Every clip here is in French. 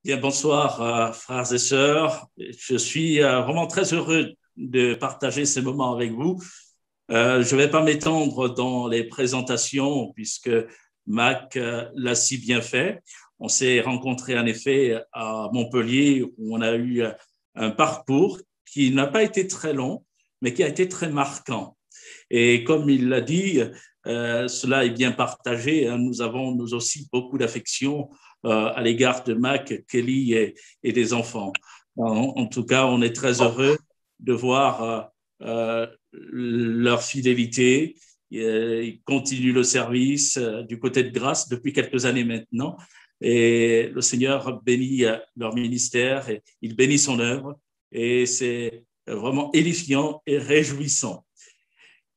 Bien, bonsoir, frères et sœurs. Je suis vraiment très heureux de partager ces moments avec vous. Je ne vais pas m'étendre dans les présentations puisque Mac l'a si bien fait. On s'est rencontrés en effet à Montpellier où on a eu un parcours qui n'a pas été très long, mais qui a été très marquant. Et comme il l'a dit, cela est bien partagé. Hein. Nous avons nous aussi beaucoup d'affection à l'égard de Mac, Kelly et des enfants. En tout cas, on est très heureux de voir leur fidélité. Ils continuent le service du côté de grâce depuis quelques années maintenant. Et le Seigneur bénit leur ministère, et il bénit son œuvre. Et c'est vraiment édifiant et réjouissant.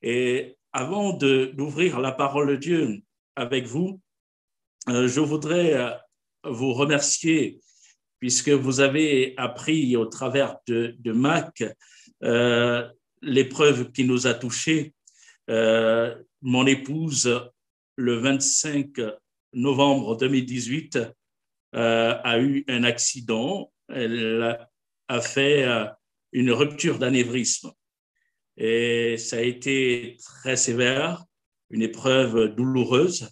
Et avant d'ouvrir la parole de Dieu avec vous, je voudrais vous remercier puisque vous avez appris au travers de Mac l'épreuve qui nous a touchés. Mon épouse, le 25 novembre 2018, a eu un accident. Elle a fait une rupture d'anévrisme. Et ça a été très sévère, une épreuve douloureuse.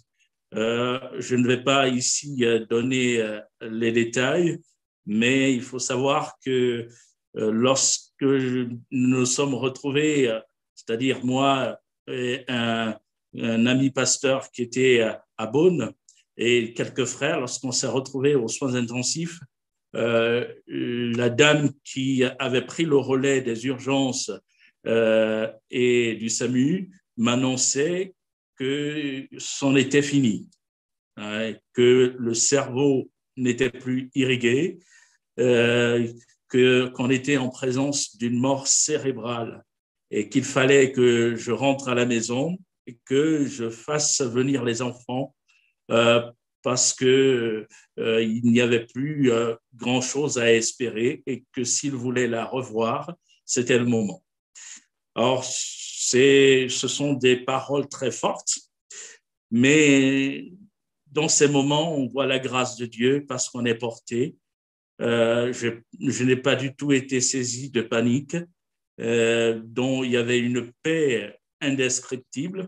Je ne vais pas ici donner les détails, mais il faut savoir que lorsque nous nous sommes retrouvés, c'est-à-dire moi et un ami pasteur qui était à Beaune et quelques frères, lorsqu'on s'est retrouvés aux soins intensifs, la dame qui avait pris le relais des urgences et du SAMU m'annonçait que c'en était fini, hein, que le cerveau n'était plus irrigué, qu'on était en présence d'une mort cérébrale et qu'il fallait que je rentre à la maison et que je fasse venir les enfants euh, parce que il n'y avait plus grand-chose à espérer et que s'ils voulaient la revoir, c'était le moment. Alors, ce sont des paroles très fortes, mais dans ces moments, on voit la grâce de Dieu parce qu'on est porté. Je n'ai pas du tout été saisi de panique, dont il y avait une paix indescriptible.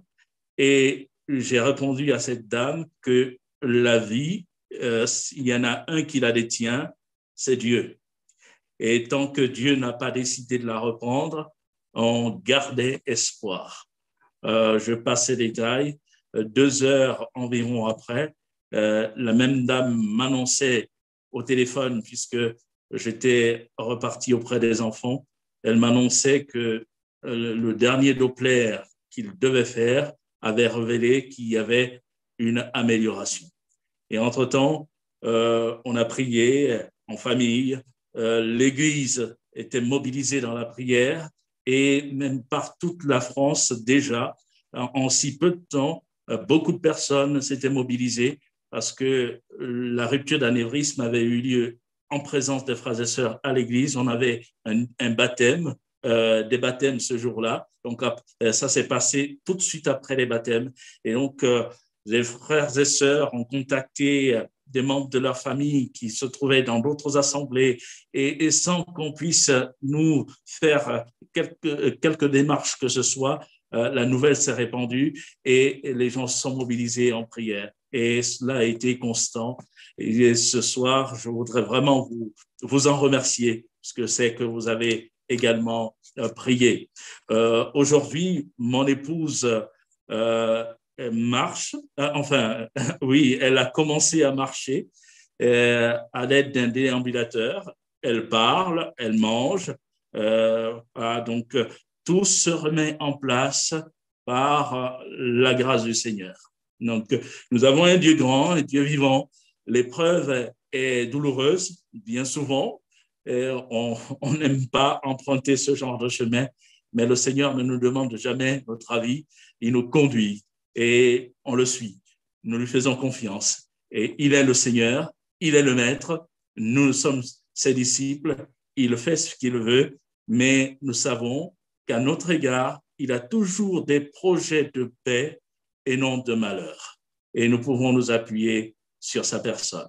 Et j'ai répondu à cette dame que la vie, il y en a un qui la détient, c'est Dieu. Et tant que Dieu n'a pas décidé de la reprendre, on gardait espoir. Je passe les détails. 2 heures environ après, la même dame m'annonçait au téléphone, puisque j'étais reparti auprès des enfants, elle m'annonçait que le dernier Doppler qu'il devait faire avait révélé qu'il y avait une amélioration. Et entre-temps, on a prié en famille, l'Église était mobilisée dans la prière et même par toute la France déjà, en si peu de temps, beaucoup de personnes s'étaient mobilisées parce que la rupture d'anévrisme avait eu lieu en présence des frères et sœurs à l'église. On avait un baptême, des baptêmes ce jour-là. Donc, ça s'est passé tout de suite après les baptêmes. Et donc, les frères et sœurs ont contacté des membres de leur famille qui se trouvaient dans d'autres assemblées et sans qu'on puisse nous faire quelques démarches que ce soit, la nouvelle s'est répandue et les gens se sont mobilisés en prière. Et cela a été constant. Et ce soir, je voudrais vraiment vous en remercier, parce que c'est que vous avez également prié. Aujourd'hui, mon épouse marche, enfin, oui, elle a commencé à marcher à l'aide d'un déambulateur. Elle parle, elle mange. Donc, tout se remet en place par la grâce du Seigneur. Donc, nous avons un Dieu grand, un Dieu vivant. L'épreuve est douloureuse, bien souvent. Et on n'aime pas emprunter ce genre de chemin, mais le Seigneur ne nous demande jamais notre avis. Il nous conduit et on le suit. Nous lui faisons confiance. Et il est le Seigneur, il est le Maître. Nous sommes ses disciples. Il fait ce qu'il veut, mais nous savons qu'à notre égard, il a toujours des projets de paix et non de malheur. Et nous pouvons nous appuyer sur sa personne.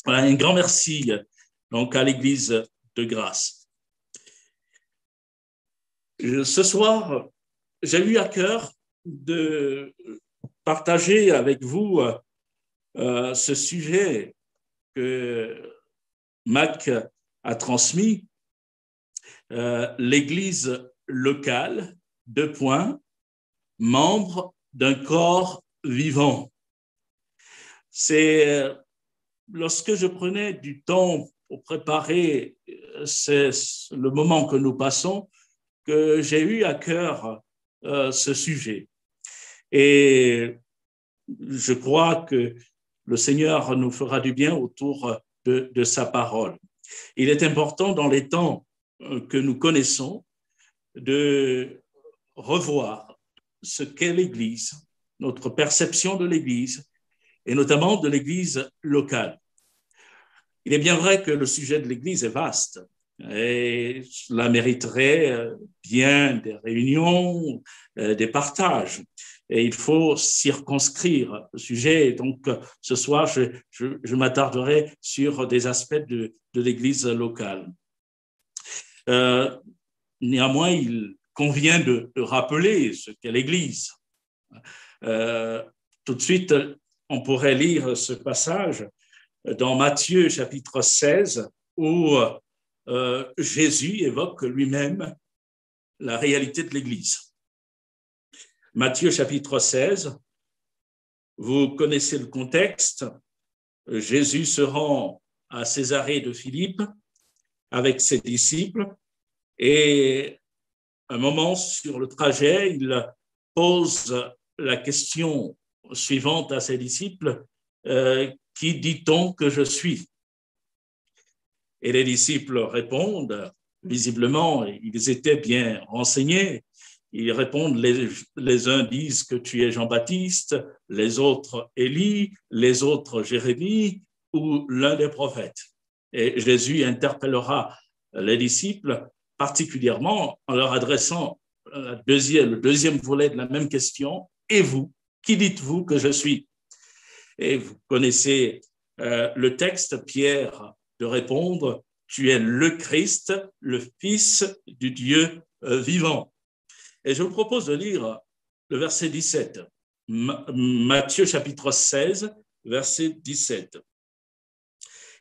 Voilà, un grand merci donc à l'Église de Grâce. Ce soir, j'ai eu à cœur de partager avec vous ce sujet que Mac a transmis, l'Église locale, membre d'un corps vivant. C'est lorsque je prenais du temps pour préparer le moment que nous passons, que j'ai eu à cœur ce sujet. Et je crois que le Seigneur nous fera du bien autour de sa parole. Il est important dans les temps que nous connaissons de revoir ce qu'est l'Église, notre perception de l'Église, et notamment de l'Église locale. Il est bien vrai que le sujet de l'Église est vaste et cela mériterait bien des réunions, des partages. Et il faut circonscrire le sujet. Donc, ce soir, je m'attarderai sur des aspects de l'Église locale. Néanmoins, il convient de rappeler ce qu'est l'Église. Tout de suite, on pourrait lire ce passage dans Matthieu chapitre 16, où Jésus évoque lui-même la réalité de l'Église. Matthieu chapitre 16, vous connaissez le contexte. Jésus se rend à Césarée de Philippe avec ses disciples et un moment sur le trajet, il pose la question suivante à ses disciples, qui dit-on que je suis? Et les disciples répondent, visiblement, ils étaient bien renseignés. Ils répondent, les uns disent que tu es Jean-Baptiste, les autres Élie, les autres Jérémie ou l'un des prophètes. Et Jésus interpellera les disciples particulièrement en leur adressant le deuxième volet de la même question. Et vous, qui dites-vous que je suis? Et vous connaissez le texte, Pierre de répondre, tu es le Christ, le Fils du Dieu vivant. Et je vous propose de lire le verset 17, Matthieu chapitre 16, verset 17.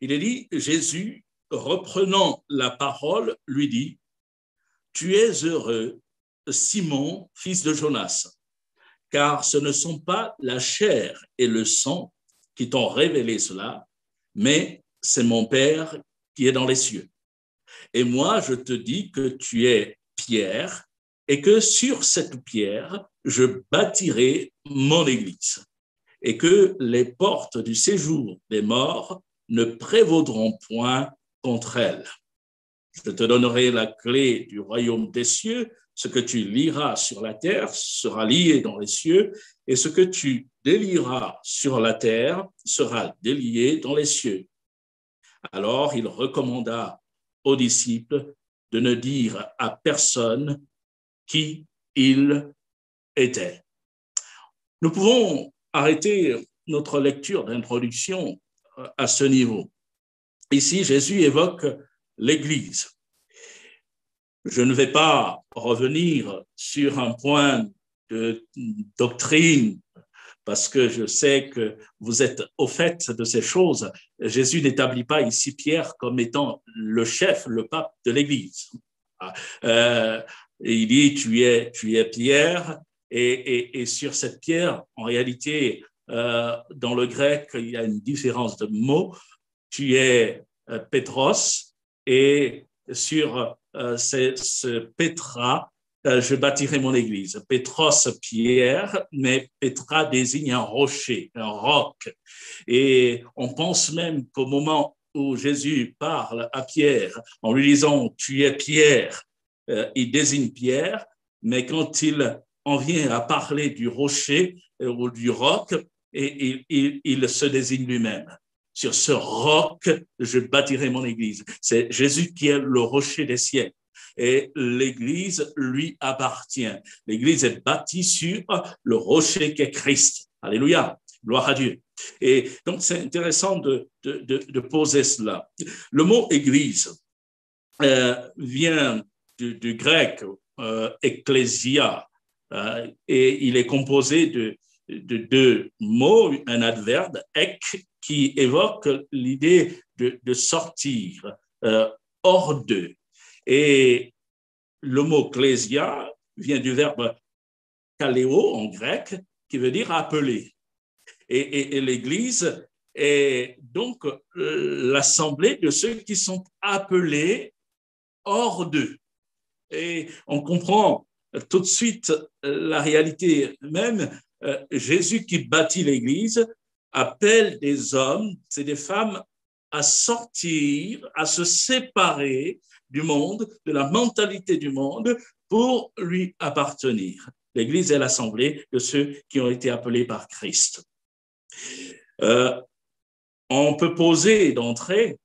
Il est dit, Jésus, reprenant la parole, lui dit, tu es heureux, Simon, fils de Jonas, car ce ne sont pas la chair et le sang qui t'ont révélé cela, mais c'est mon Père qui est dans les cieux. Et moi, je te dis que tu es Pierre, et que sur cette pierre, je bâtirai mon église, et que les portes du séjour des morts ne prévaudront point contre elle. Je te donnerai la clé du royaume des cieux. Ce que tu lieras sur la terre sera lié dans les cieux, et ce que tu délieras sur la terre sera délié dans les cieux. Alors il recommanda aux disciples de ne dire à personne qui il était. Nous pouvons arrêter notre lecture d'introduction à ce niveau. Ici, Jésus évoque l'Église. Je ne vais pas revenir sur un point de doctrine parce que je sais que vous êtes au fait de ces choses. Jésus n'établit pas ici Pierre comme étant le chef, le pape de l'Église. Il dit, tu es Pierre, et sur cette pierre, en réalité, dans le grec, il y a une différence de mots. Tu es Pétros, et sur ce Pétra, je bâtirai mon église. Pétros, Pierre, mais Pétra désigne un rocher, un roc. Et on pense même qu'au moment où Jésus parle à Pierre, en lui disant « tu es Pierre », il désigne Pierre, mais quand il en vient à parler du rocher ou du roc, et il se désigne lui-même. Sur ce roc, je bâtirai mon église. C'est Jésus qui est le rocher des siècles. Et l'église lui appartient. L'église est bâtie sur le rocher qu'est Christ. Alléluia, gloire à Dieu. Et donc, c'est intéressant de poser cela. Le mot église vient du grec ecclésia, et il est composé de deux mots, un adverbe, ek, qui évoque l'idée de sortir hors d'eux. Et le mot ecclésia vient du verbe kaleo en grec, qui veut dire appeler. Et l'Église est donc l'assemblée de ceux qui sont appelés hors d'eux. Et on comprend tout de suite la réalité même. Jésus qui bâtit l'Église appelle des hommes, c'est des femmes, à sortir, à se séparer du monde, de la mentalité du monde, pour lui appartenir. L'Église est l'assemblée de ceux qui ont été appelés par Christ. On peut poser d'entrée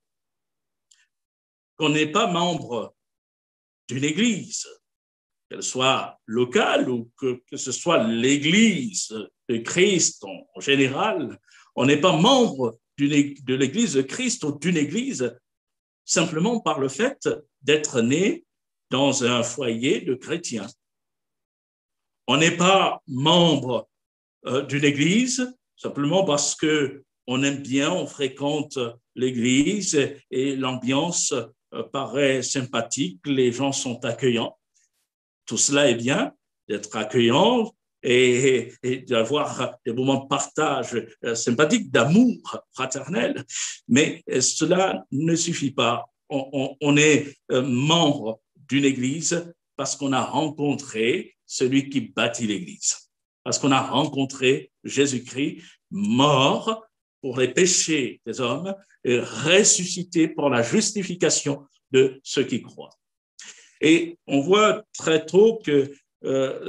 qu'on n'est pas membre d'une église, qu'elle soit locale ou que ce soit l'église de Christ en général. On n'est pas membre de l'église de Christ ou d'une église simplement par le fait d'être né dans un foyer de chrétiens. On n'est pas membre d'une église simplement parce qu'on aime bien, on fréquente l'église et l'ambiance paraît sympathique, les gens sont accueillants. Tout cela est bien, d'être accueillant et d'avoir des moments de partage sympathiques, d'amour fraternel, mais cela ne suffit pas. On est membre d'une église parce qu'on a rencontré celui qui bâtit l'église, parce qu'on a rencontré Jésus-Christ mort pour les péchés des hommes et ressuscité pour la justification de ceux qui croient. Et on voit très tôt que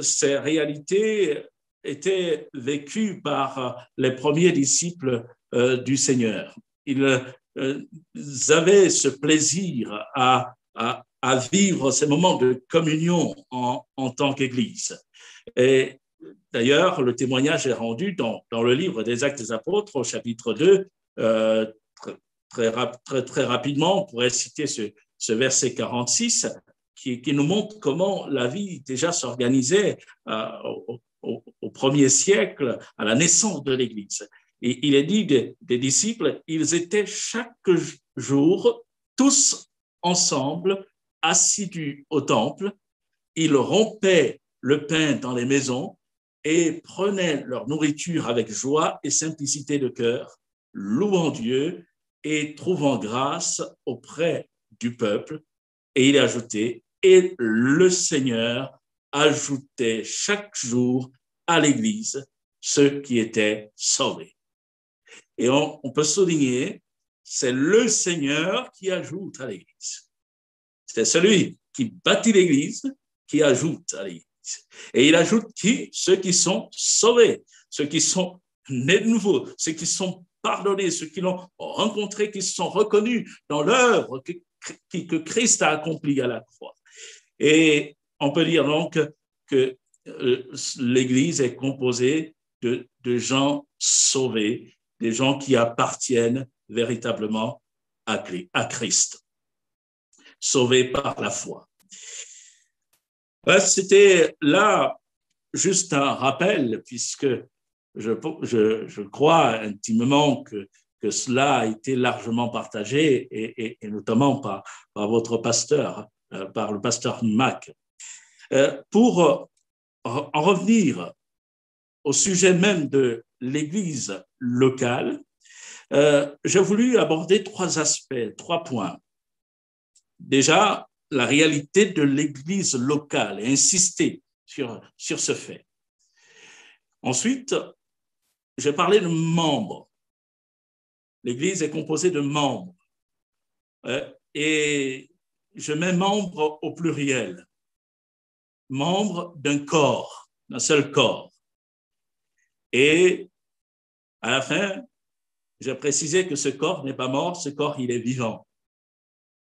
ces réalités étaient vécues par les premiers disciples du Seigneur. Ils avaient ce plaisir à vivre ces moments de communion en tant qu'Église. Et d'ailleurs, le témoignage est rendu dans le livre des Actes des Apôtres, au chapitre 2, très rapidement. On pourrait citer ce verset 46 qui nous montre comment la vie déjà s'organisait au premier siècle, à la naissance de l'Église. Et il est dit des disciples, ils étaient chaque jour tous ensemble, assidus au temple, ils rompaient le pain dans les maisons et prenaient leur nourriture avec joie et simplicité de cœur, louant Dieu et trouvant grâce auprès du peuple. Et il est ajouté, et le Seigneur ajoutait chaque jour à l'Église ceux qui étaient sauvés. Et on peut souligner, c'est le Seigneur qui ajoute à l'Église. C'est celui qui bâtit l'Église qui ajoute à l'Église. Et il ajoute qui? Ceux qui sont sauvés, ceux qui sont nés de nouveau, ceux qui sont pardonnés, ceux qui l'ont rencontré, qui se sont reconnus dans l'œuvre que Christ a accomplie à la croix. Et on peut dire donc que l'Église est composée de gens sauvés, des gens qui appartiennent véritablement à Christ, sauvés par la foi. C'était là juste un rappel, puisque je crois intimement que cela a été largement partagé, et notamment par votre pasteur, par le pasteur Mac. Pour en revenir au sujet même de l'Église locale, j'ai voulu aborder trois aspects, 3 points. Déjà, la réalité de l'Église locale et insister sur ce fait. Ensuite, j'ai parlé de membres. L'Église est composée de membres. Et je mets membres au pluriel. Membres d'un corps, d'un seul corps. Et à la fin, j'ai précisé que ce corps n'est pas mort, ce corps, il est vivant.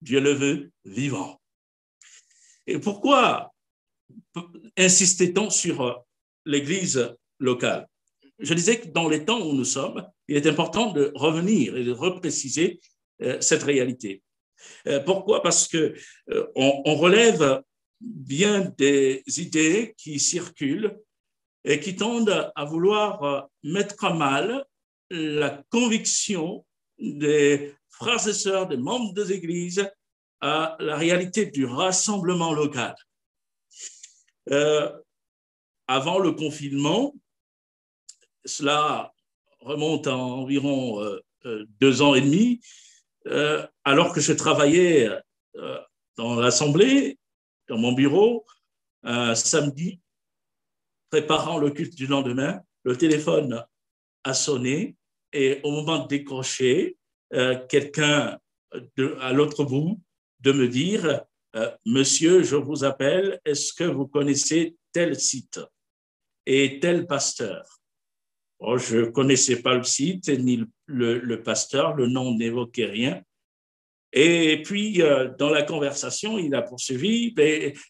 Dieu le veut vivant. Et pourquoi insistait-on sur l'Église locale? je disais que dans les temps où nous sommes, il est important de revenir et de repréciser cette réalité. Pourquoi? Parce que on relève bien des idées qui circulent et qui tendent à vouloir mettre à mal la conviction des frères et sœurs, des membres des églises à la réalité du rassemblement local. Avant le confinement, cela remonte à environ 2 ans et demi, alors que je travaillais dans l'Assemblée, dans mon bureau, un samedi, préparant le culte du lendemain, le téléphone a sonné et au moment de décrocher, quelqu'un à l'autre bout de me dire Monsieur, je vous appelle, est-ce que vous connaissez tel site et tel pasteur? Bon, je ne connaissais pas le site ni le pasteur, le nom n'évoquait rien. Et puis, dans la conversation, il a poursuivi,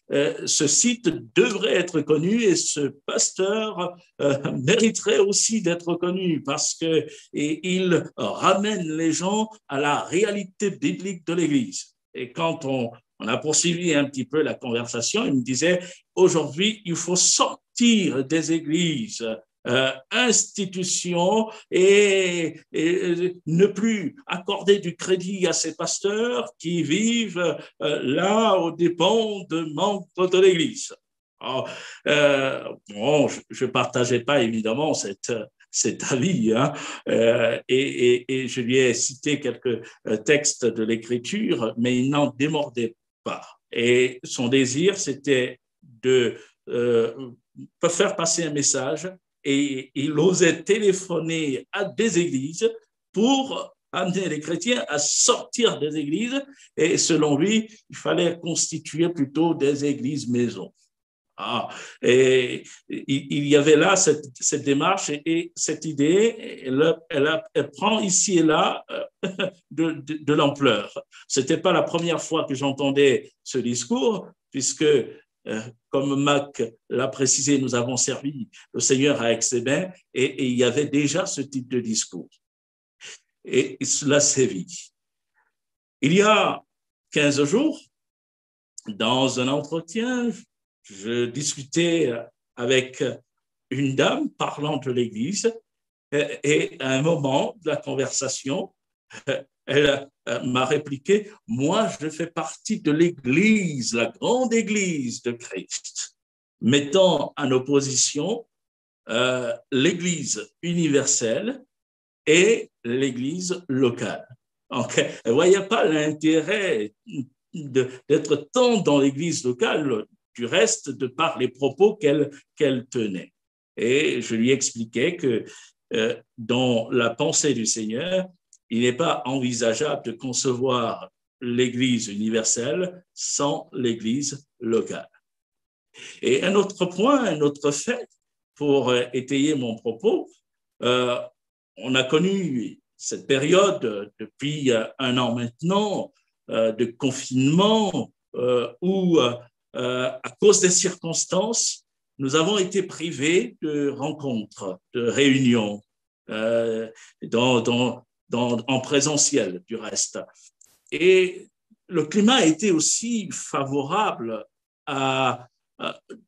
ce site devrait être connu et ce pasteur mériterait aussi d'être connu parce qu'il ramène les gens à la réalité biblique de l'Église. Et quand on a poursuivi un petit peu la conversation, il me disait, aujourd'hui, il faut sortir des églises institutions et ne plus accorder du crédit à ces pasteurs qui vivent là aux dépens de membres de l'Église. Alors, bon, je ne partageais pas évidemment cet avis, hein, et je lui ai cité quelques textes de l'Écriture, mais il n'en démordait pas. Et son désir, c'était de faire passer un message et il osait téléphoner à des églises pour amener les chrétiens à sortir des églises et selon lui, il fallait constituer plutôt des églises maisons. Et il y avait là cette démarche et cette idée, elle prend ici et là de l'ampleur. Ce n'était pas la première fois que j'entendais ce discours, puisque comme Mac l'a précisé, nous avons servi le Seigneur à Aix-les-Bains et il y avait déjà ce type de discours. Et cela sévit. Il y a 15 jours, dans un entretien, je discutais avec une dame parlant de l'Église et à un moment de la conversation, elle m'a répliqué, moi, je fais partie de l'Église, la grande Église de Christ, mettant en opposition l'Église universelle et l'Église locale. Donc, elle ne voyait pas l'intérêt d'être tant dans l'Église locale, du reste, de par les propos qu'elle tenait. Et je lui expliquais que dans la pensée du Seigneur, il n'est pas envisageable de concevoir l'Église universelle sans l'Église locale. Et un autre point, un autre fait, pour étayer mon propos, on a connu cette période depuis 1 an maintenant de confinement où, à cause des circonstances, nous avons été privés de rencontres, de réunions en présentiel du reste. Et le climat a été aussi favorable à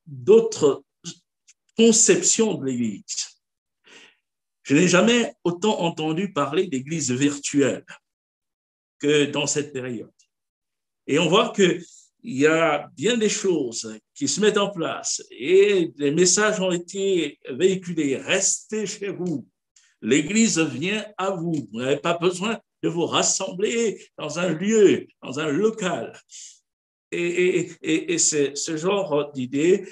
d'autres conceptions de l'Église. Je n'ai jamais autant entendu parler d'Église virtuelle que dans cette période. Et on voit qu'il y a bien des choses qui se mettent en place et les messages ont été véhiculés. Restez chez vous. L'Église vient à vous. Vous n'avez pas besoin de vous rassembler dans un lieu, dans un local. Et ce genre d'idées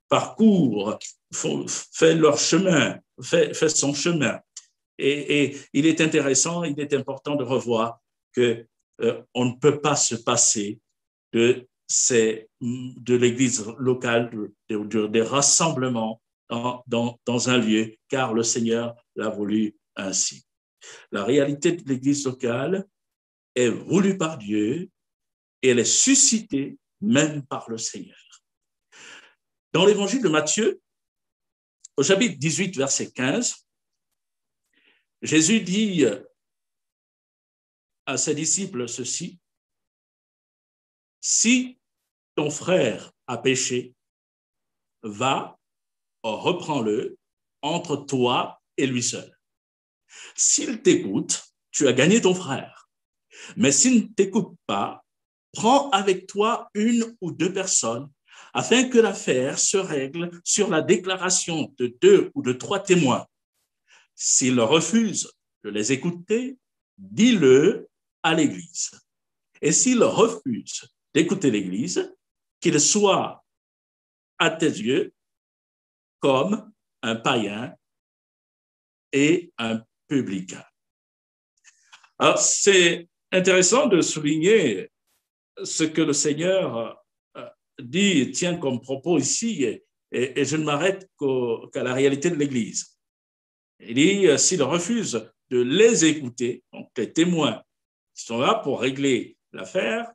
parcourt, fait leur chemin, fait son chemin. Et il est intéressant, il est important de revoir que on ne peut pas se passer de l'Église locale, des rassemblements dans un lieu, car le Seigneur l'a voulu ainsi. La réalité de l'Église locale est voulue par Dieu et elle est suscitée même par le Seigneur. Dans l'évangile de Matthieu, Au chapitre 18, verset 15, Jésus dit à ses disciples ceci: si ton frère a péché, va, reprends-le entre toi et lui seul. S'il t'écoute, tu as gagné ton frère. Mais s'il ne t'écoute pas, prends avec toi une ou deux personnes afin que l'affaire se règle sur la déclaration de 2 ou de 3 témoins. S'il refuse de les écouter, dis-le à l'Église. Et s'il refuse d'écouter l'Église, qu'il soit à tes yeux comme un païen et un publicain. Alors, c'est intéressant de souligner ce que le Seigneur dit, tient comme propos ici, et je ne m'arrête qu'à la réalité de l'Église. Il dit, s'il refuse de les écouter, donc les témoins qui sont là pour régler l'affaire,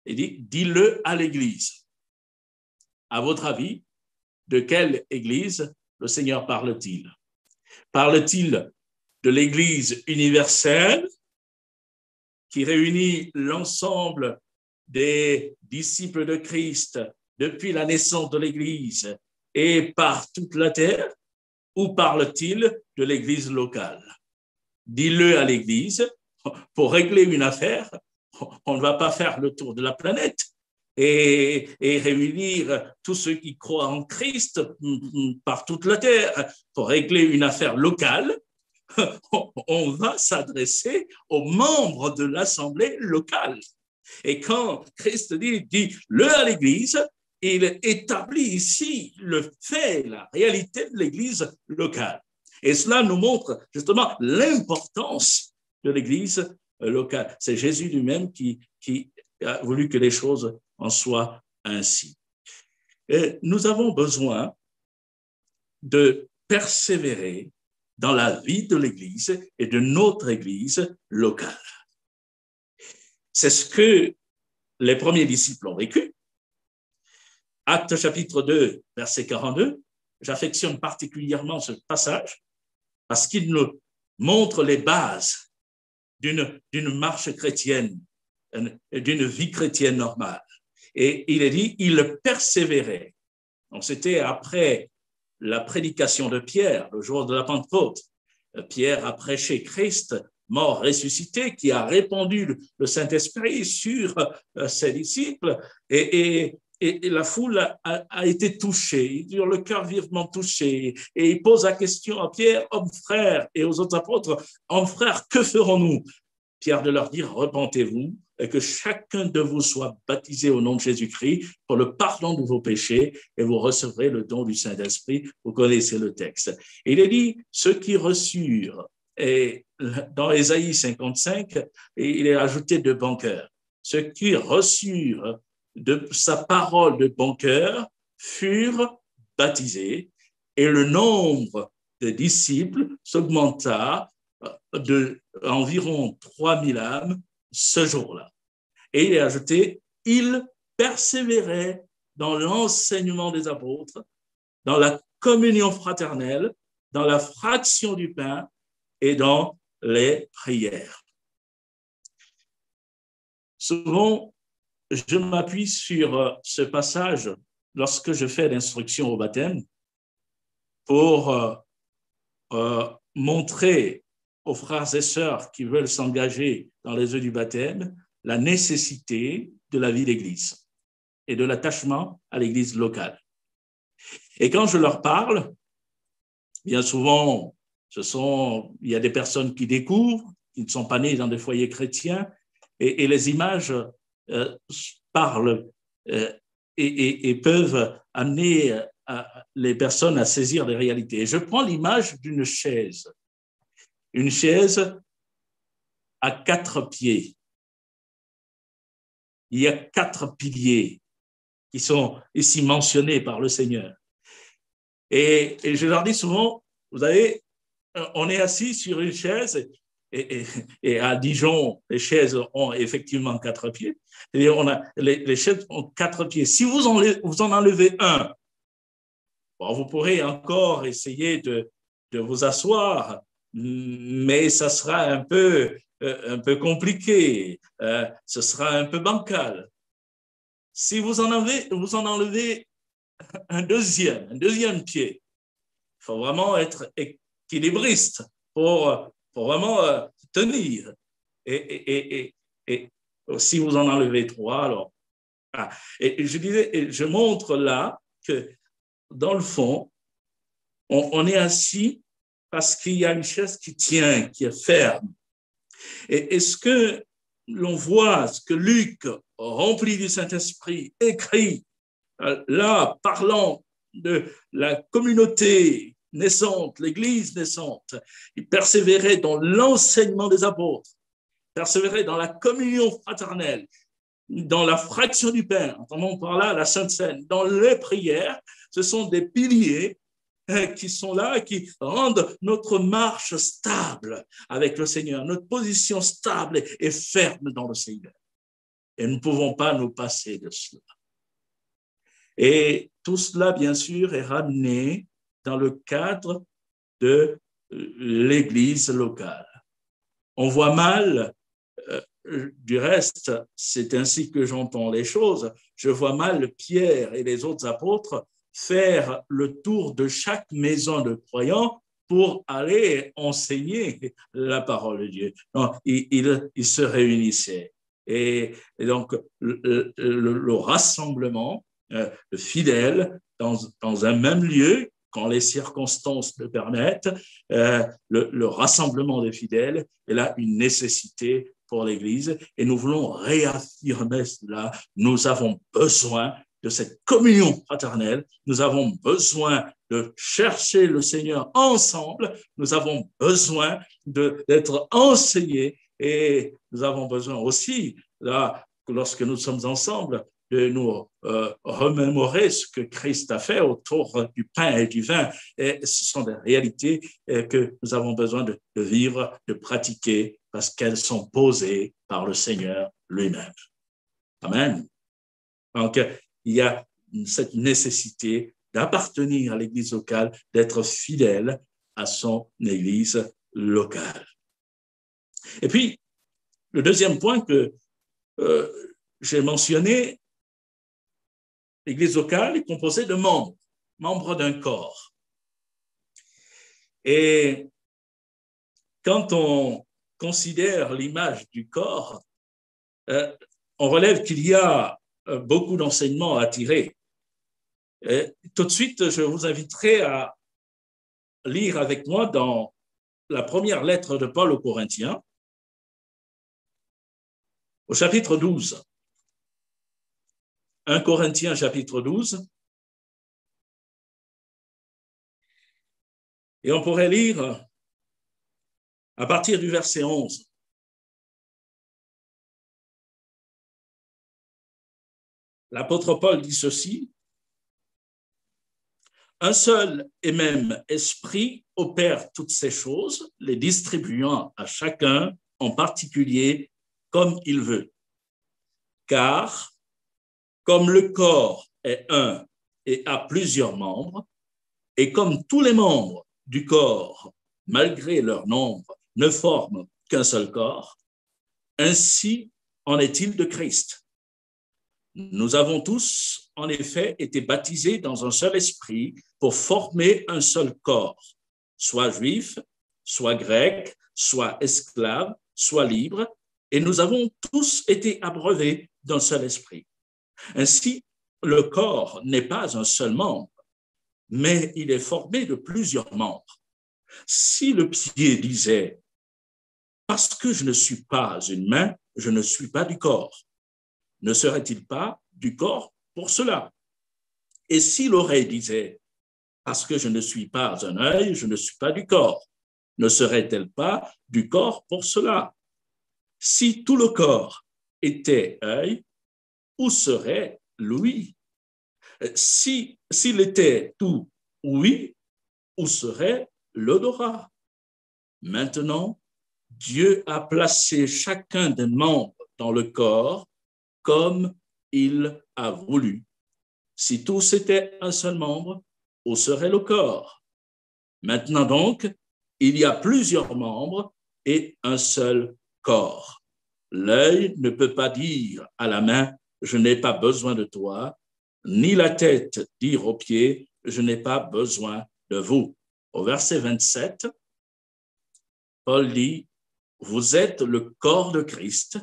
il dit, dis-le à l'Église. À votre avis, de quelle Église le Seigneur parle-t-il? Parle-t-il de l'Église universelle qui réunit l'ensemble des disciples de Christ depuis la naissance de l'Église et par toute la terre, ou parle-t-il de l'Église locale? Dis-le à l'Église, pour régler une affaire, on ne va pas faire le tour de la planète et réunir tous ceux qui croient en Christ par toute la terre. Pour régler une affaire locale, on va s'adresser aux membres de l'Assemblée locale. Et quand Christ dit-le à l'Église, il établit ici le fait, la réalité de l'Église locale. Et cela nous montre justement l'importance de l'Église locale. C'est Jésus lui-même qui a voulu que les choses en soient ainsi. Et nous avons besoin de persévérer dans la vie de l'Église et de notre Église locale. C'est ce que les premiers disciples ont vécu. Actes chapitre 2, verset 42, j'affectionne particulièrement ce passage parce qu'il nous montre les bases d'une marche chrétienne, d'une vie chrétienne normale. Et il est dit, il persévérait. Donc c'était après la prédication de Pierre, le jour de la Pentecôte. Pierre a prêché Christ, mort, ressuscité, qui a répandu le Saint-Esprit sur ses disciples et la foule a été touchée, il a le cœur vivement touché et il pose la question à Pierre, homme frère, et aux autres apôtres, homme frère, que ferons-nous? Pierre de leur dire, repentez-vous et que chacun de vous soit baptisé au nom de Jésus-Christ pour le pardon de vos péchés et vous recevrez le don du Saint-Esprit. Vous connaissez le texte. Il est dit, ceux qui reçurent, et dans Ésaïe 55, il est ajouté de bon cœur. Ceux qui reçurent de sa parole de bon cœur furent baptisés et le nombre de disciples s'augmenta de environ 3000 âmes ce jour-là. Et il est ajouté, il persévérait dans l'enseignement des apôtres, dans la communion fraternelle, dans la fraction du pain et dans les prières. Souvent, je m'appuie sur ce passage lorsque je fais l'instruction au baptême pour montrer aux frères et sœurs qui veulent s'engager dans les eaux du baptême la nécessité de la vie d'église et de l'attachement à l'église locale. Et quand je leur parle, bien souvent, il y a des personnes qui découvrent, qui ne sont pas nées dans des foyers chrétiens, et les images parlent et peuvent amener les personnes à saisir les réalités. Et je prends l'image d'une chaise. Une chaise à 4 pieds. Il y a 4 piliers qui sont ici mentionnés par le Seigneur. Et je leur dis souvent, vous savez, on est assis sur une chaise et à Dijon, les chaises ont effectivement 4 pieds. Et les chaises ont 4 pieds. Si vous en enlevez un, Bon, vous pourrez encore essayer de vous asseoir, mais ça sera un peu compliqué, ce sera un peu bancal. Si vous vous en enlevez un deuxième pied, il faut vraiment être équilibriste pour vraiment tenir. Et si vous en enlevez trois, alors. Ah, et je disais, je montre là que dans le fond, on est assis parce qu'il y a une chaise qui tient, qui est ferme. Et ce que l'on voit, ce que Luc, rempli du Saint-Esprit, écrit là, parlant de la communauté naissante, l'Église naissante, il persévérait dans l'enseignement des apôtres, persévérait dans la communion fraternelle, dans la fraction du pain, entendons par là la Sainte Seine, dans les prières, ce sont des piliers qui sont là, qui rendent notre marche stable avec le Seigneur, notre position stable et ferme dans le Seigneur. Et nous ne pouvons pas nous passer de cela. Et tout cela, bien sûr, est ramené dans le cadre de l'Église locale. On voit mal, du reste, c'est ainsi que j'entends les choses, je vois mal Pierre et les autres apôtres faire le tour de chaque maison de croyants pour aller enseigner la parole de Dieu. Non, ils se réunissaient. Et donc, le rassemblement fidèle dans un même lieu, quand les circonstances le permettent, le rassemblement des fidèles est là une nécessité pour l'Église et nous voulons réaffirmer cela. Nous avons besoin de cette communion fraternelle, nous avons besoin de chercher le Seigneur ensemble, nous avons besoin d'être enseignés et nous avons besoin aussi, là, lorsque nous sommes ensemble, de nous remémorer ce que Christ a fait autour du pain et du vin. Et ce sont des réalités que nous avons besoin de vivre, de pratiquer, parce qu'elles sont posées par le Seigneur lui-même. Amen. Donc, il y a cette nécessité d'appartenir à l'Église locale, d'être fidèle à son Église locale. Et puis, le deuxième point que j'ai mentionné, l'Église locale est composée de membres d'un corps. Et quand on considère l'image du corps, on relève qu'il y a beaucoup d'enseignements à tirer. Tout de suite, je vous inviterai à lire avec moi dans la première lettre de Paul aux Corinthiens, au chapitre 12. 1 Corinthiens, chapitre 12. Et on pourrait lire à partir du verset 11. L'apôtre Paul dit ceci: un seul et même esprit opère toutes ces choses, les distribuant à chacun en particulier comme il veut. Car, comme le corps est un et a plusieurs membres, et comme tous les membres du corps, malgré leur nombre, ne forment qu'un seul corps, ainsi en est-il de Christ. Nous avons tous, en effet, été baptisés dans un seul esprit pour former un seul corps, soit juif, soit grec, soit esclave, soit libre, et nous avons tous été abreuvés d'un seul esprit. Ainsi, le corps n'est pas un seul membre, mais il est formé de plusieurs membres. Si le pied disait « parce que je ne suis pas une main, je ne suis pas du corps », ne serait-il pas du corps pour cela? Et si l'oreille disait « parce que je ne suis pas un œil, je ne suis pas du corps », ne serait-elle pas du corps pour cela? Si tout le corps était œil, où serait l'ouïe? S'il était tout ouïe, où serait l'odorat? Maintenant, Dieu a placé chacun des membres dans le corps comme il a voulu. Si tous étaient un seul membre, où serait le corps? Maintenant donc, il y a plusieurs membres et un seul corps. L'œil ne peut pas dire à la main, je n'ai pas besoin de toi, ni la tête dire aux pieds, je n'ai pas besoin de vous. Au verset 27, Paul dit, vous êtes le corps de Christ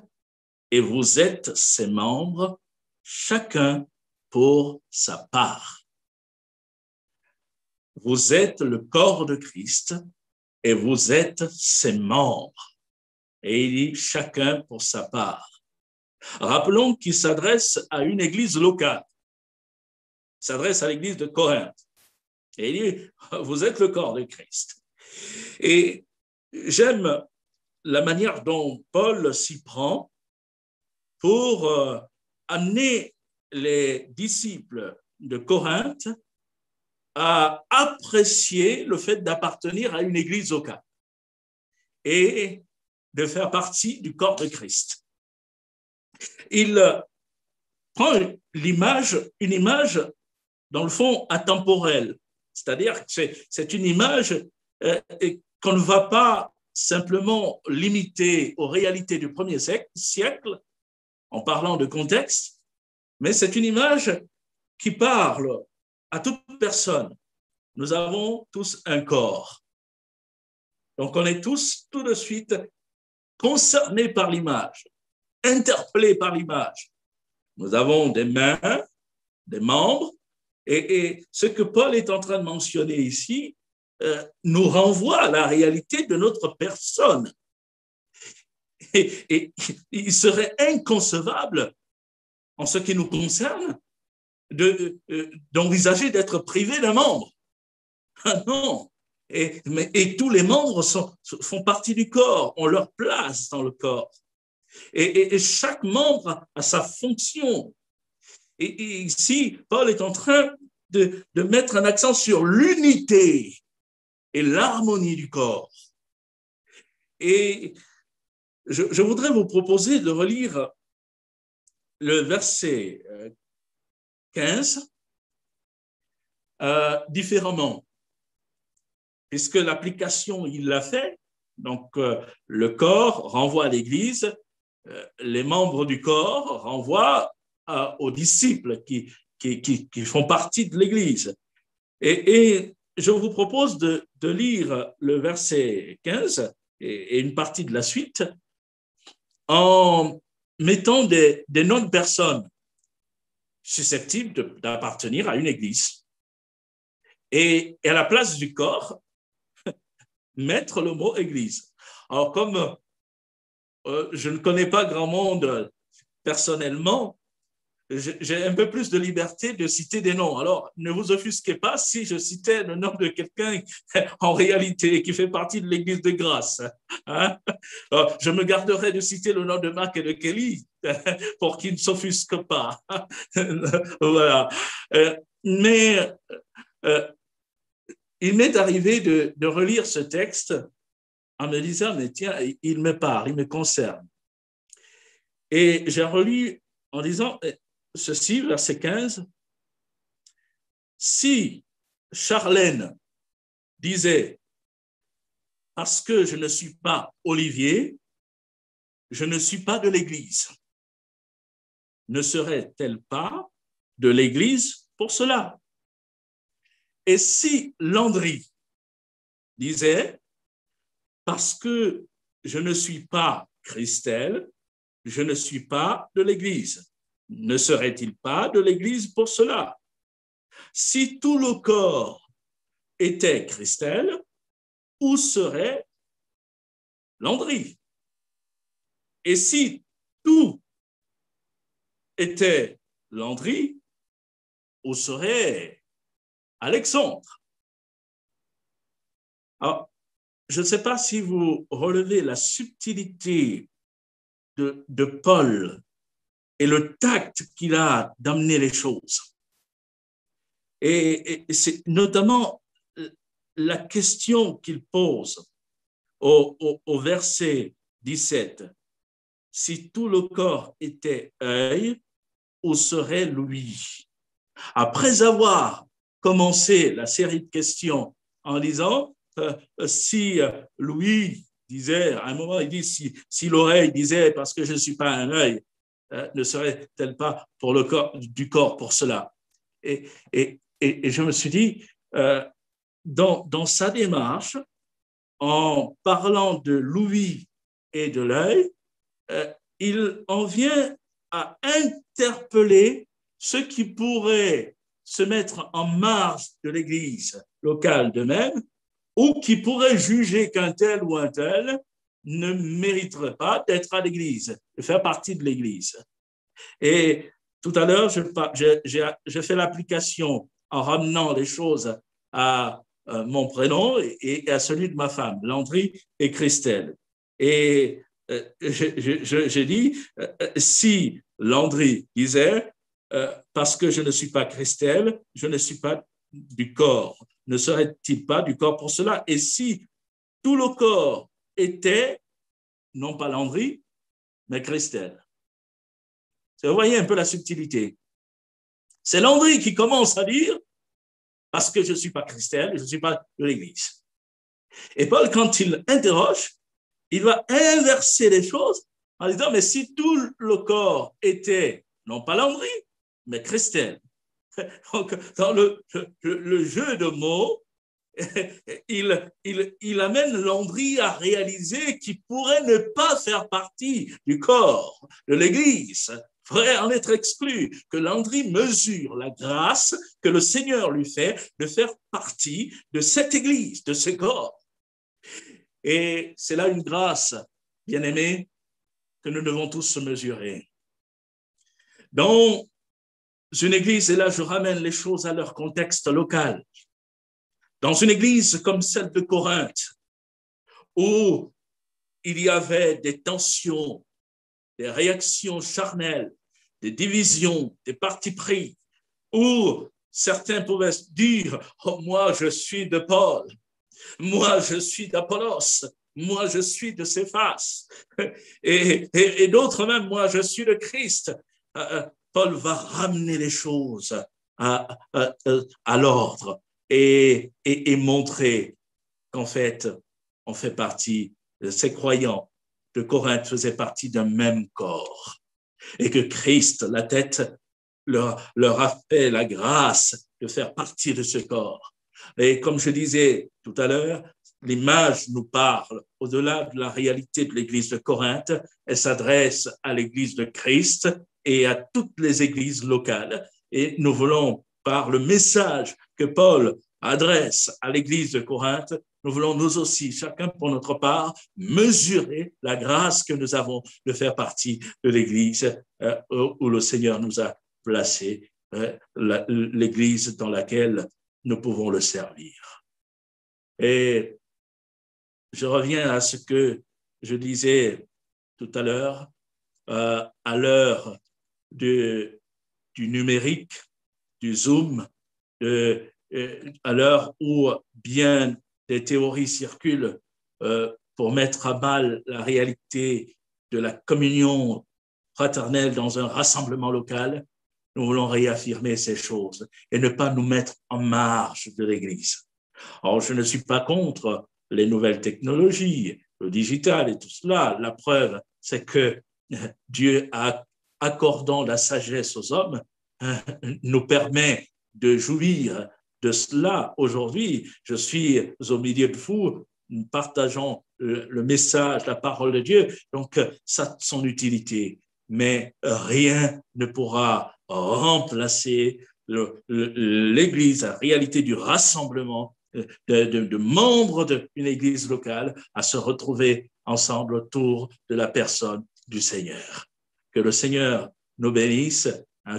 et vous êtes ses membres, chacun pour sa part. Vous êtes le corps de Christ et vous êtes ses membres. Et il dit chacun pour sa part. Rappelons qu'il s'adresse à une église locale. Il s'adresse à l'église de Corinthe. Et il dit, vous êtes le corps de Christ. Et j'aime la manière dont Paul s'y prend pour amener les disciples de Corinthe à apprécier le fait d'appartenir à une église locale et de faire partie du corps de Christ. Il prend une image, dans le fond, atemporelle, c'est-à-dire que c'est une image qu'on ne va pas simplement limiter aux réalités du premier siècle, en parlant de contexte, mais c'est une image qui parle à toute personne. Nous avons tous un corps. Donc, on est tous tout de suite concernés par l'image, interpellés par l'image. Nous avons des mains, des membres, et ce que Paul est en train de mentionner ici nous renvoie à la réalité de notre personne. Et il serait inconcevable, en ce qui nous concerne, d'envisager d'être privé d'un membre. Ah non. Et tous les membres font partie du corps, ont leur place dans le corps. Et chaque membre a sa fonction. Et ici, Paul est en train de mettre un accent sur l'unité et l'harmonie du corps. Et je voudrais vous proposer de relire le verset 15 différemment, puisque l'application, il l'a fait. Donc, le corps renvoie à l'Église, les membres du corps renvoient aux disciples qui font partie de l'Église. Et je vous propose de lire le verset 15 et une partie de la suite en mettant des noms de personnes susceptibles d'appartenir à une église. Et à la place du corps, mettre le mot église. Alors, comme je ne connais pas grand monde personnellement, j'ai un peu plus de liberté de citer des noms. Alors, ne vous offusquez pas si je citais le nom de quelqu'un en réalité qui fait partie de l'Église de grâce. Hein? Alors, je me garderai de citer le nom de Marc et de Kelly pour qu'ils ne s'offusquent pas. Voilà. Mais il m'est arrivé de relire ce texte en me disant, mais tiens, il me parle, il me concerne. Et j'ai relu en disant ceci, verset 15, si Charlène disait, parce que je ne suis pas Olivier, je ne suis pas de l'Église, ne serait-elle pas de l'Église pour cela? Et si Landry disait, parce que je ne suis pas Christelle, je ne suis pas de l'Église, ne serait-il pas de l'Église pour cela? Si tout le corps était Christelle, où serait Landry? Et si tout était Landry, où serait Alexandre? Alors, je ne sais pas si vous relevez la subtilité de Paul et le tact qu'il a d'amener les choses. Et c'est notamment la question qu'il pose au verset 17. Si tout le corps était œil, où serait l'ouïe? Après avoir commencé la série de questions en disant si Louis disait, à un moment, il dit si l'oreille disait parce que je ne suis pas un œil, ne serait-elle pas pour le corps, du corps pour cela? Et je me suis dit, dans sa démarche, en parlant de l'ouïe et de l'œil, il en vient à interpeller ceux qui pourraient se mettre en marge de l'Église locale d'eux-mêmes ou qui pourraient juger qu'un tel ou un tel ne mériterait pas d'être à l'Église, de faire partie de l'Église. Et tout à l'heure, je fais l'application en ramenant les choses à mon prénom et à celui de ma femme, Landry et Christelle. Et j'ai dit, si Landry disait, parce que je ne suis pas Christelle, je ne suis pas du corps, ne serait-il pas du corps pour cela? Et si tout le corps était, non pas Landry, mais Christelle? Vous voyez un peu la subtilité. C'est Landry qui commence à dire, parce que je ne suis pas Christelle, je ne suis pas de l'Église. Et Paul, quand il interroge, il va inverser les choses en disant, mais si tout le corps était, non pas Landry, mais Christelle. Donc, dans le jeu de mots, il amène Landry à réaliser qu'il pourrait ne pas faire partie du corps de l'Église, pourrait en être exclu, que Landry mesure la grâce que le Seigneur lui fait de faire partie de cette Église, de ce corps. Et c'est là une grâce, bien-aimés, que nous devons tous se mesurer. Dans une Église, et là je ramène les choses à leur contexte local, dans une Église comme celle de Corinthe, où il y avait des tensions, des réactions charnelles, des divisions, des partis pris, où certains pouvaient dire « Oh, moi, je suis de Paul, moi, je suis d'Apollos, moi, je suis de Céphas, et d'autres même, moi, je suis de Christ. » Paul va ramener les choses à l'ordre et montrer qu'en fait, on fait partie, ces croyants de Corinthe faisaient partie d'un même corps et que Christ, la tête, leur a fait la grâce de faire partie de ce corps. Et comme je disais tout à l'heure, l'image nous parle au-delà de la réalité de l'Église de Corinthe, elle s'adresse à l'Église de Christ et à toutes les églises locales. Et nous voulons, par le message que Paul adresse à l'Église de Corinthe, nous voulons nous aussi, chacun pour notre part, mesurer la grâce que nous avons de faire partie de l'Église où le Seigneur nous a placés, l'Église dans laquelle nous pouvons le servir. Et je reviens à ce que je disais tout à l'heure, à l'heure du numérique, du Zoom, à l'heure où bien des théories circulent pour mettre à mal la réalité de la communion fraternelle dans un rassemblement local, nous voulons réaffirmer ces choses et ne pas nous mettre en marge de l'Église. Alors, je ne suis pas contre les nouvelles technologies, le digital et tout cela. La preuve, c'est que Dieu, accordant la sagesse aux hommes, nous permet de jouir de cela. Aujourd'hui, je suis au milieu de vous, partageant le message, la parole de Dieu, donc ça a son utilité. Mais rien ne pourra remplacer l'Église, la réalité du rassemblement de membres d'une Église locale à se retrouver ensemble autour de la personne du Seigneur. Que le Seigneur nous bénisse,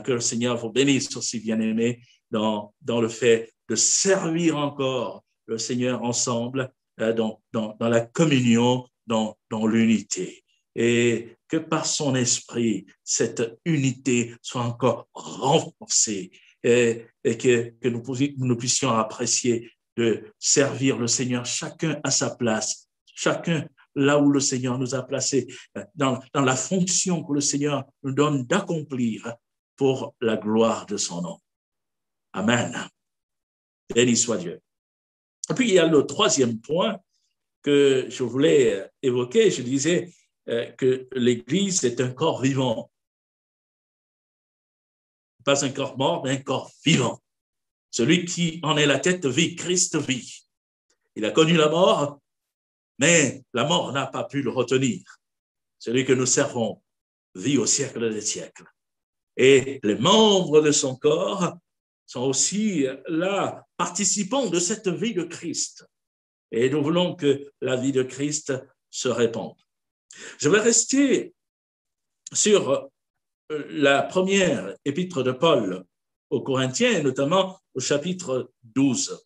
que le Seigneur vous bénisse aussi, bien-aimés, dans le fait de servir encore le Seigneur ensemble dans la communion, dans l'unité. Et que par son esprit, cette unité soit encore renforcée et que nous puissions apprécier de servir le Seigneur, chacun à sa place, chacun là où le Seigneur nous a placés, dans la fonction que le Seigneur nous donne d'accomplir pour la gloire de son nom. Amen. Béni soit Dieu. Et puis, il y a le troisième point que je voulais évoquer. Je disais que l'Église est un corps vivant. Pas un corps mort, mais un corps vivant. Celui qui en est la tête vit, Christ vit. Il a connu la mort, mais la mort n'a pas pu le retenir. Celui que nous servons vit au siècle des siècles. Et les membres de son corps sont aussi là, participants de cette vie de Christ. Et nous voulons que la vie de Christ se répande. Je vais rester sur la première épître de Paul aux Corinthiens, notamment au chapitre 12.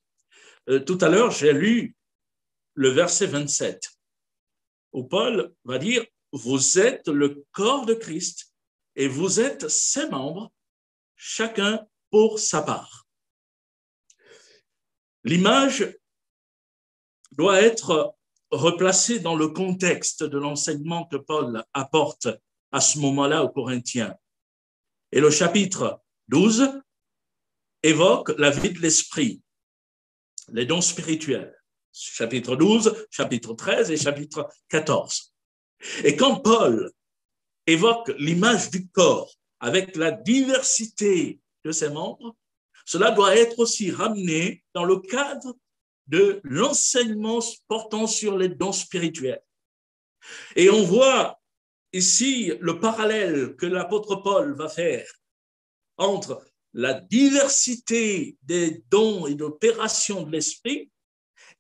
Tout à l'heure, j'ai lu le verset 27, où Paul va dire « Vous êtes le corps de Christ et vous êtes ses membres, chacun pour sa part. » L'image doit être replacée dans le contexte de l'enseignement que Paul apporte à ce moment-là aux Corinthiens. Et le chapitre 12 évoque la vie de l'esprit, les dons spirituels. Chapitre 12, chapitre 13 et chapitre 14. Et quand Paul évoque l'image du corps avec la diversité de ses membres, cela doit être aussi ramené dans le cadre de l'enseignement portant sur les dons spirituels. Et on voit ici le parallèle que l'apôtre Paul va faire entre la diversité des dons et d'opérations de l'esprit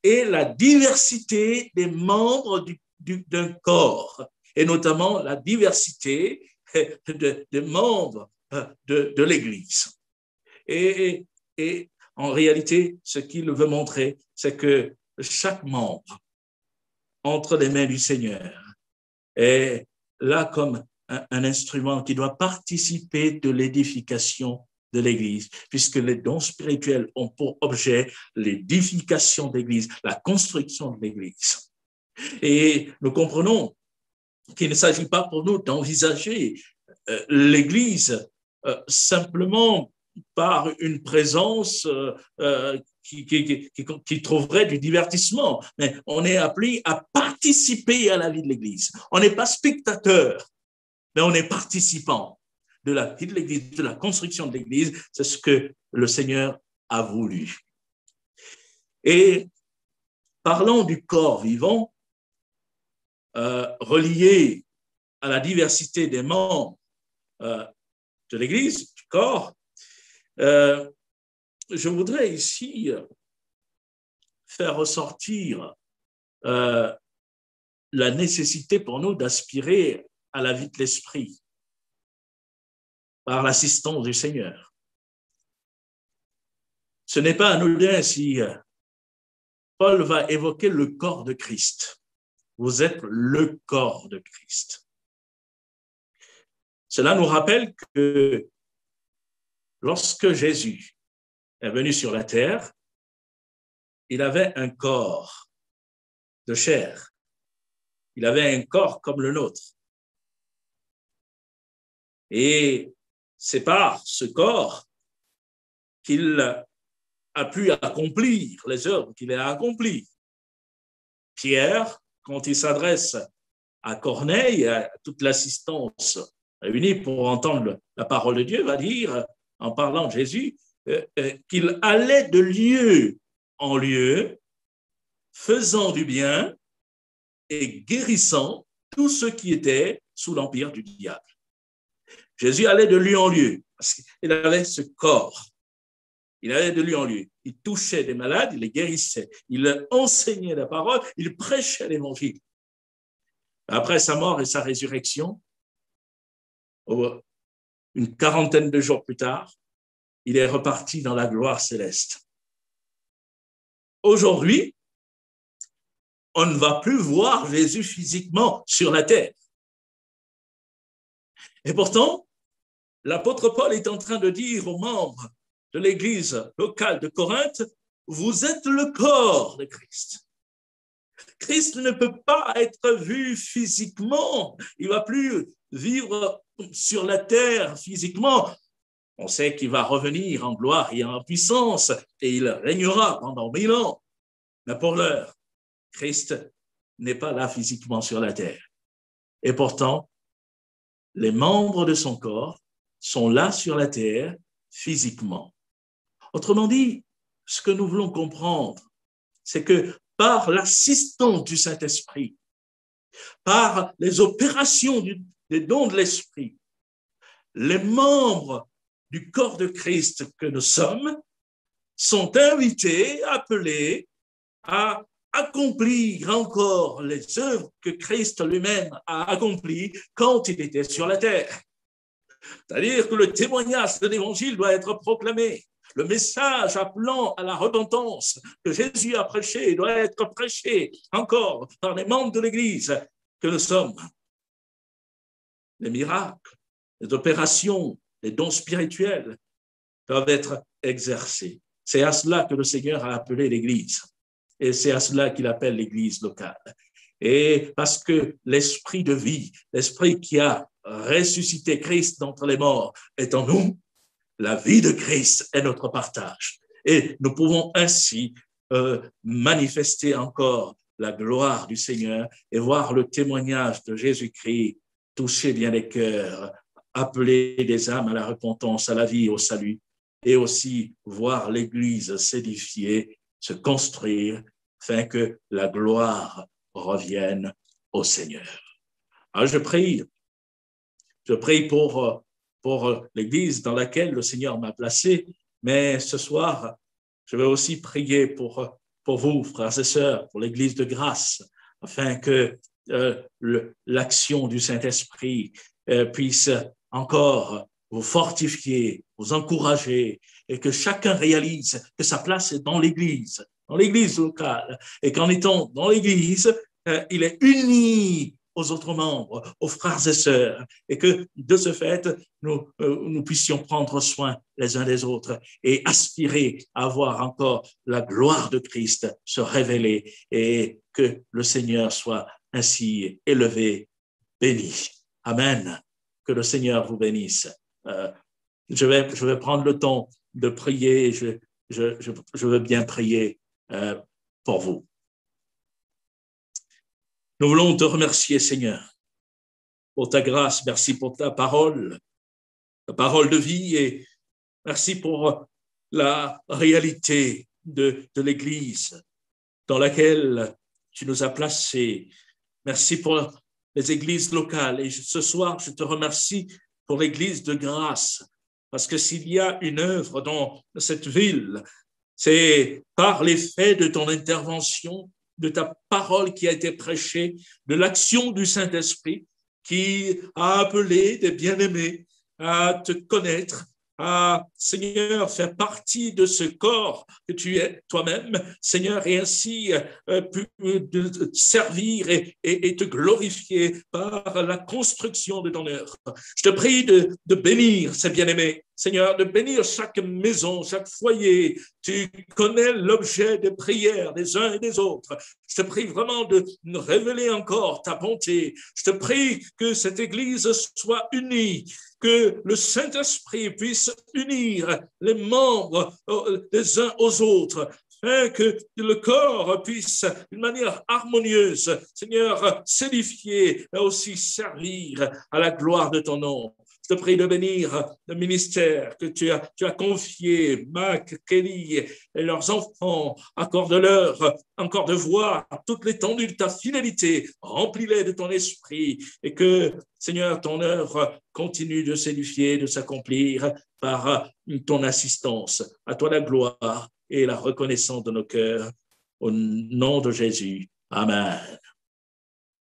et la diversité des membres d'un corps, et notamment la diversité des membres de l'Église. Et en réalité, ce qu'il veut montrer, c'est que chaque membre entre les mains du Seigneur est là comme un instrument qui doit participer de l'édification de l'Église, puisque les dons spirituels ont pour objet l'édification de l'Église, la construction de l'Église. Et nous comprenons qu'il ne s'agit pas pour nous d'envisager l'Église simplement par une présence qui trouverait du divertissement, mais on est appelé à participer à la vie de l'Église. On n'est pas spectateur, mais on est participant de la vie de l'Église, de la construction de l'Église. C'est ce que le Seigneur a voulu. Et parlant du corps vivant, relié à la diversité des membres de l'Église, du corps, je voudrais ici faire ressortir la nécessité pour nous d'aspirer à la vie de l'esprit par l'assistance du Seigneur. Ce n'est pas anodin si Paul va évoquer le corps de Christ. Vous êtes le corps de Christ. Cela nous rappelle que lorsque Jésus est venu sur la terre, il avait un corps de chair. Il avait un corps comme le nôtre. Et c'est par ce corps qu'il a pu accomplir les œuvres qu'il a accomplies. Pierre, quand il s'adresse à Corneille, à toute l'assistance réunie pour entendre la parole de Dieu, va dire, en parlant de Jésus, qu'il allait de lieu en lieu, faisant du bien et guérissant tous ceux qui étaient sous l'empire du diable. Jésus allait de lieu en lieu, parce qu'il avait ce corps. Il allait de lieu en lieu. Il touchait des malades, il les guérissait. Il enseignait la parole, il prêchait l'évangile. Après sa mort et sa résurrection, une quarantaine de jours plus tard, il est reparti dans la gloire céleste. Aujourd'hui, on ne va plus voir Jésus physiquement sur la terre. Et pourtant, l'apôtre Paul est en train de dire aux membres de l'église locale de Corinthe, vous êtes le corps de Christ. Christ ne peut pas être vu physiquement. Il ne va plus vivre sur la terre physiquement. On sait qu'il va revenir en gloire et en puissance et il régnera pendant 1000 ans. Mais pour l'heure, Christ n'est pas là physiquement sur la terre. Et pourtant, les membres de son corps sont là sur la terre physiquement. Autrement dit, ce que nous voulons comprendre, c'est que par l'assistance du Saint-Esprit, par les opérations des dons de l'Esprit, les membres du corps de Christ que nous sommes sont invités, appelés à accomplir encore les œuvres que Christ lui-même a accomplies quand il était sur la terre. C'est-à-dire que le témoignage de l'Évangile doit être proclamé. Le message appelant à la repentance que Jésus a prêché doit être prêché encore par les membres de l'Église que nous sommes. Les miracles, les opérations, les dons spirituels doivent être exercés. C'est à cela que le Seigneur a appelé l'Église. Et c'est à cela qu'il appelle l'Église locale. Et parce que l'esprit de vie, l'esprit qui a ressuscité Christ d'entre les morts est en nous, la vie de Christ est notre partage. Et nous pouvons ainsi manifester encore la gloire du Seigneur et voir le témoignage de Jésus-Christ toucher bien les cœurs, appeler des âmes à la repentance, à la vie et au salut, et aussi voir l'Église s'édifier, se construire, afin que la gloire revienne au Seigneur. Alors je prie pour l'Église dans laquelle le Seigneur m'a placé, mais ce soir, je vais aussi prier pour vous, frères et sœurs, pour l'Église de grâce, afin que l'action du Saint-Esprit puisse encore vous fortifier, vous encourager, et que chacun réalise que sa place est dans l'Église locale, et qu'en étant dans l'Église, il est uni aux autres membres, aux frères et sœurs, et que de ce fait, nous puissions prendre soin les uns des autres et aspirer à voir encore la gloire de Christ se révéler et que le Seigneur soit ainsi élevé, béni. Amen. Que le Seigneur vous bénisse. Je vais prendre le temps de prier. Je veux bien prier pour vous. Nous voulons te remercier, Seigneur, pour ta grâce. Merci pour ta parole de vie, et merci pour la réalité de l'Église dans laquelle tu nous as placés. Merci pour les églises locales. Et ce soir, je te remercie pour l'Église de grâce, parce que s'il y a une œuvre dans cette ville, c'est par l'effet de ton intervention, de ta parole qui a été prêchée, de l'action du Saint-Esprit qui a appelé des bien-aimés à te connaître, à, Seigneur, faire partie de ce corps que tu es toi-même, Seigneur, et ainsi de servir et te glorifier par la construction de ton œuvre. Je te prie de bénir ces bien-aimés, Seigneur, de bénir chaque maison, chaque foyer. Tu connais l'objet des prières des uns et des autres. Je te prie vraiment de nous révéler encore ta bonté. Je te prie que cette Église soit unie, que le Saint-Esprit puisse unir les membres les uns aux autres, afin que le corps puisse, d'une manière harmonieuse, Seigneur, s'édifier et aussi servir à la gloire de ton nom. Je te prie de bénir le ministère que tu as confié, Mac, Kelly et leurs enfants. Accorde-leur encore de voir toute l'étendue de ta fidélité. Remplis-les de ton esprit et que, Seigneur, ton œuvre continue de s'édifier, de s'accomplir par ton assistance. À toi la gloire et la reconnaissance de nos cœurs. Au nom de Jésus. Amen.